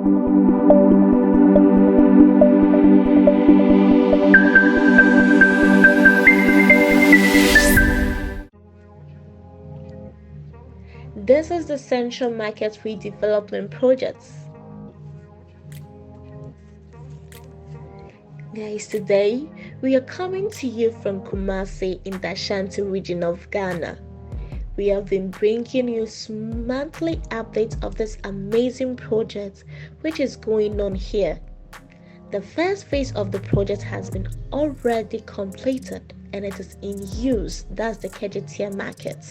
This is the Central Market redevelopment project. Guys, today we are coming to you from Kumasi in the Ashanti region of Ghana. We have been bringing you monthly updates of this amazing project which is going on here. The first phase of the project has been already completed and it is in use. That's the kejetia market.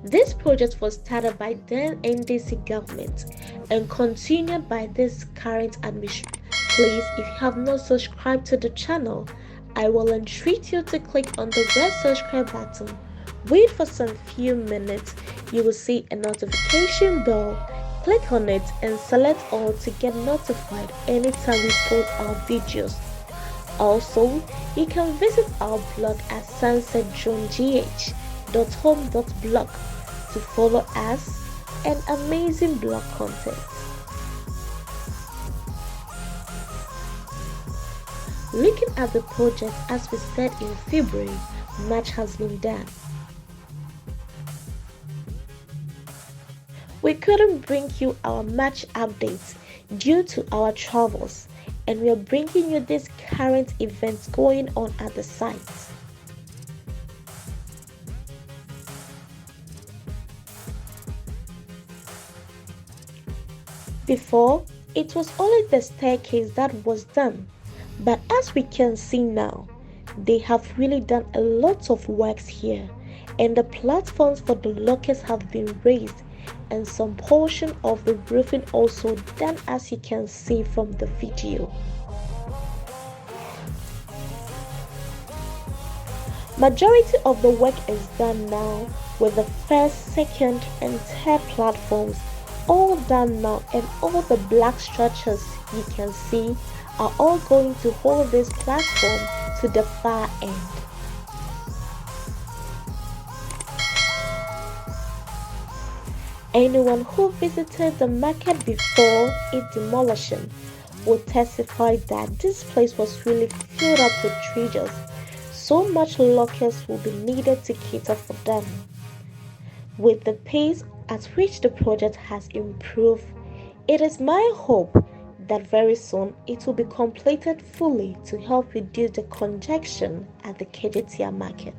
This project was started by then NDC government and continued by this current administration. Please, if you have not subscribed to the channel, I will entreat you to click on the red subscribe button. Wait for some few minutes. You will see a notification bell. Click on it and select all to get notified anytime we post our videos. Also, you can visit our blog at SunsetDroneGh.home.blog to follow us and amazing blog content. Looking at the project, as we said in February, much has been done. We couldn't bring you our match updates due to our travels, and we are bringing you these current events going on at the site. Before, it was only the staircase that was done, but as we can see now, they have really done a lot of works here, and the platforms for the lockers have been raised and some portion of the roofing also done, as you can see from the video. Majority of the work is done now, with the first, second and third platforms all done now, and all the black structures you can see are all going to hold this platform to the far end. Anyone who visited the market before its demolition will testify that this place was really filled up with treasures. So much lockers will be needed to cater for them. With the pace at which the project has improved, it is my hope that very soon it will be completed fully to help reduce the congestion at the kejetia market.